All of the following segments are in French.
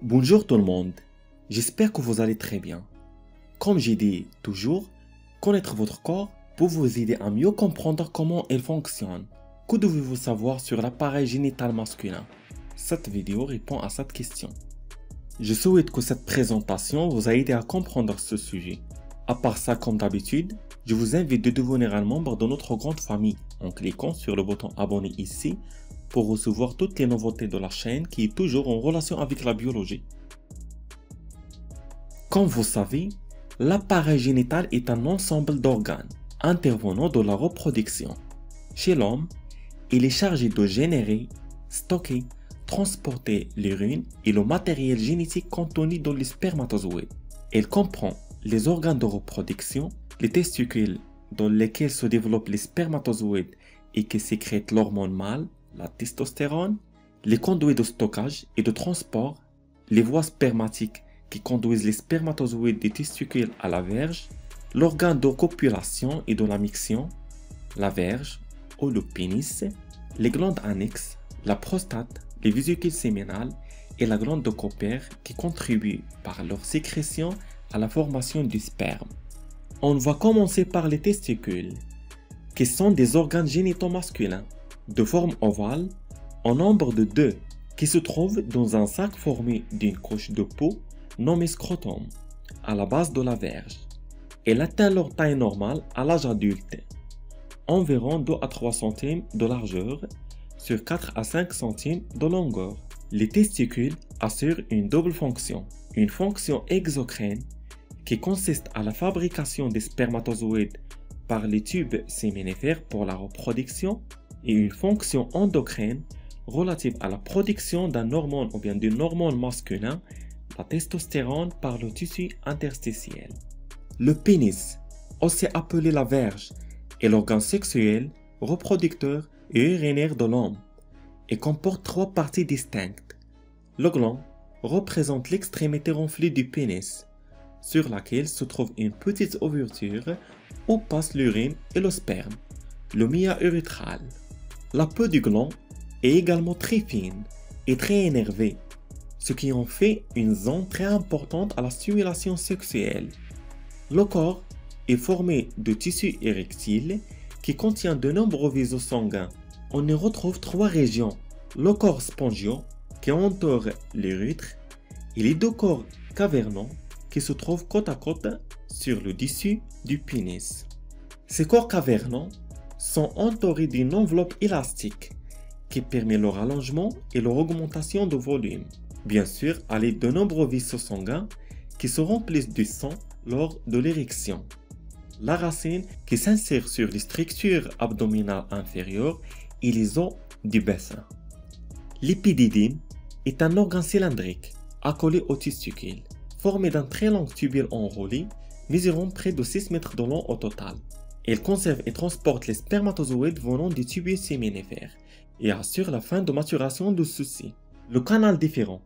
Bonjour tout le monde, j'espère que vous allez très bien. Comme j'ai dit toujours, connaître votre corps peut vous aider à mieux comprendre comment il fonctionne. Que devez-vous savoir sur l'appareil génital masculin? Cette vidéo répond à cette question. Je souhaite que cette présentation vous a aidé à comprendre ce sujet. À part ça, comme d'habitude, je vous invite de devenir un membre de notre grande famille en cliquant sur le bouton abonner ici pour recevoir toutes les nouveautés de la chaîne qui est toujours en relation avec la biologie. Comme vous savez, l'appareil génital est un ensemble d'organes intervenant dans la reproduction. Chez l'homme, il est chargé de générer, stocker, transporter l'urine et le matériel génétique contenu dans les spermatozoïdes. Il comprend les organes de reproduction, les testicules dans lesquels se développent les spermatozoïdes et qui sécrètent l'hormone mâle, la testostérone, les conduits de stockage et de transport, les voies spermatiques qui conduisent les spermatozoïdes des testicules à la verge, l'organe de copulation et de la miction, la verge ou le pénis, les glandes annexes, la prostate, les vésicules séminales et la glande de Cooper qui contribuent par leur sécrétion à la formation du sperme. On va commencer par les testicules, qui sont des organes génitaux masculins, de forme ovale, en nombre de 2, qui se trouvent dans un sac formé d'une couche de peau nommée scrotum, à la base de la verge. Elle atteint leur taille normale à l'âge adulte, environ 2 à 3 cm de largeur sur 4 à 5 cm de longueur. Les testicules assurent une double fonction, une fonction exocrine qui consiste à la fabrication des spermatozoïdes par les tubes séminifères pour la reproduction et une fonction endocrine relative à la production d'un hormone ou bien d'une hormone masculin, la testostérone, par le tissu interstitiel. Le pénis, aussi appelé la verge, est l'organe sexuel, reproducteur et urinaire de l'homme et comporte 3 parties distinctes. Le gland représente l'extrémité renflée du pénis, sur laquelle se trouve une petite ouverture où passe l'urine et le sperme, le mia urétral. La peau du gland est également très fine et très énervée, ce qui en fait une zone très importante à la stimulation sexuelle. Le corps est formé de tissu érectile qui contient de nombreux vaisseaux sanguins. On y retrouve 3 régions, le corps spongieux qui entoure l'urètre et les 2 corps caverneux qui se trouvent côte à côte sur le dessus du pénis. Ces corps caverneux sont entourés d'une enveloppe élastique qui permet leur allongement et leur augmentation de volume, bien sûr à l'aide de nombreux vaisseaux sanguins qui se remplissent du sang lors de l'érection. La racine qui s'insère sur les structures abdominales inférieures et les os du bassin. L'épididyme est un organe cylindrique accolé au testicule, formé d'un très long tubule enroulé mesurant près de 6 mètres de long au total. Il conserve et transporte les spermatozoïdes venant du tubule séminifère et assure la fin de maturation de ceux-ci. Le canal déférent,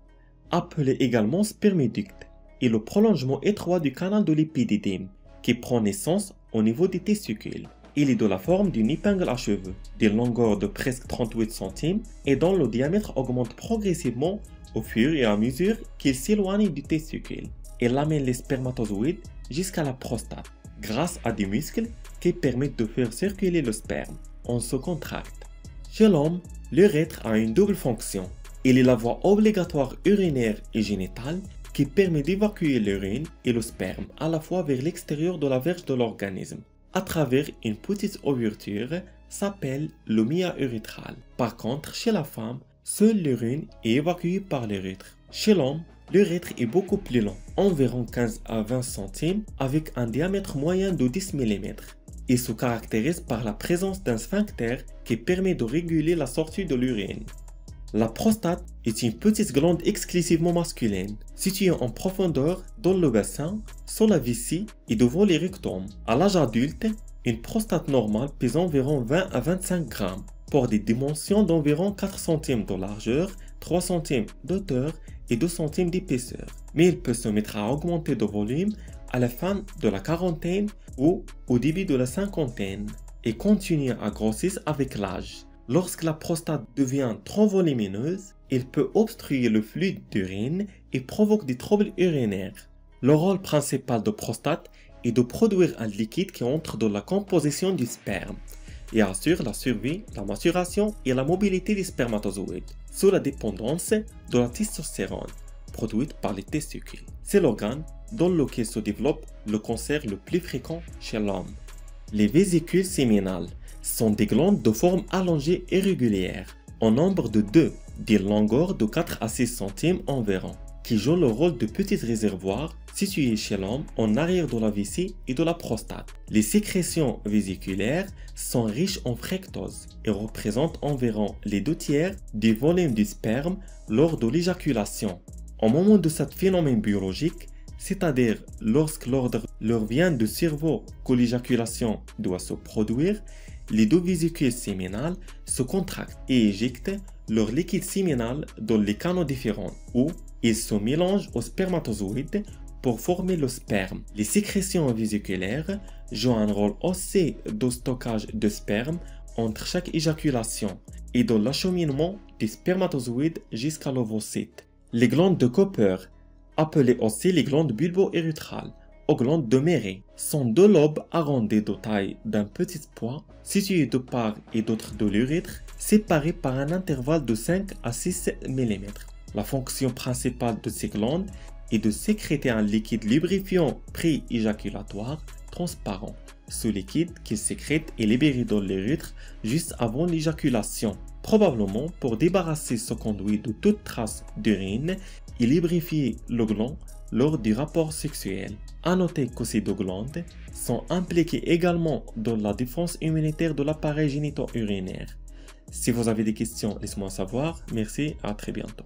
appelé également spermiducte, est le prolongement étroit du canal de l'épididyme qui prend naissance au niveau des testicules. Il est de la forme d'une épingle à cheveux, d'une longueur de presque 38 cm et dont le diamètre augmente progressivement au fur et à mesure qu'il s'éloigne du testicule. Il amène les spermatozoïdes jusqu'à la prostate grâce à des muscles qui permettent de faire circuler le sperme. On se contracte. Chez l'homme, l'urètre a une double fonction. Il est la voie obligatoire urinaire et génitale qui permet d'évacuer l'urine et le sperme à la fois vers l'extérieur de la verge de l'organisme, à travers une petite ouverture s'appelle le mia urétral. Par contre, chez la femme, seule l'urine est évacuée par l'urètre. Chez l'homme, l'urètre est beaucoup plus long, environ 15 à 20 cm avec un diamètre moyen de 10 mm. Il se caractérise par la présence d'un sphincter qui permet de réguler la sortie de l'urine. La prostate est une petite glande exclusivement masculine, située en profondeur dans le bassin, sur la vessie et devant les rectums. À l'âge adulte, une prostate normale pèse environ 20 à 25 grammes, pour des dimensions d'environ 4 cm de largeur, 3 cm d'auteur et 2 cm d'épaisseur. Mais il peut se mettre à augmenter de volume à la fin de la quarantaine ou au début de la cinquantaine et continuer à grossir avec l'âge. Lorsque la prostate devient trop volumineuse, elle peut obstruer le flux d'urine et provoque des troubles urinaires. Le rôle principal de la prostate est de produire un liquide qui entre dans la composition du sperme et assure la survie, la maturation et la mobilité des spermatozoïdes sous la dépendance de la testostérone produite par les testicules. C'est l'organe dans lequel se développe le cancer le plus fréquent chez l'homme. Les vésicules séminales sont des glandes de forme allongée et régulière, en nombre de 2, d'une longueur de 4 à 6 cm environ, qui jouent le rôle de petits réservoirs situés chez l'homme en arrière de la vessie et de la prostate. Les sécrétions vésiculaires sont riches en fructose et représentent environ les 2/3 du volume du sperme lors de l'éjaculation. Au moment de ce phénomène biologique, c'est-à-dire lorsque l'ordre leur vient du cerveau que l'éjaculation doit se produire, les deux vésicules séminales se contractent et éjectent leur liquide séminal dans les canaux différents où ils se mélangent aux spermatozoïdes pour former le sperme. Les sécrétions vésiculaires jouent un rôle aussi de stockage de sperme entre chaque éjaculation et dans l'acheminement des spermatozoïdes jusqu'à l'ovocyte. Les glandes de Cooper, appelées aussi les glandes bulbo-érythrales ou glandes de Meyers, sont 2 lobes arrondis de taille d'un petit pois situés de part et d'autre de l'urètre, séparés par un intervalle de 5 à 6 mm. La fonction principale de ces glandes est de sécréter un liquide lubrifiant pré-éjaculatoire transparent. Ce liquide qu'ils sécrètent est libéré dans l'urètre juste avant l'éjaculation, probablement pour débarrasser ce conduit de toute trace d'urine et lubrifier le gland lors du rapport sexuel. À noter que ces 2 glandes sont impliquées également dans la défense immunitaire de l'appareil génito-urinaire. Si vous avez des questions, laissez-moi savoir. Merci, à très bientôt.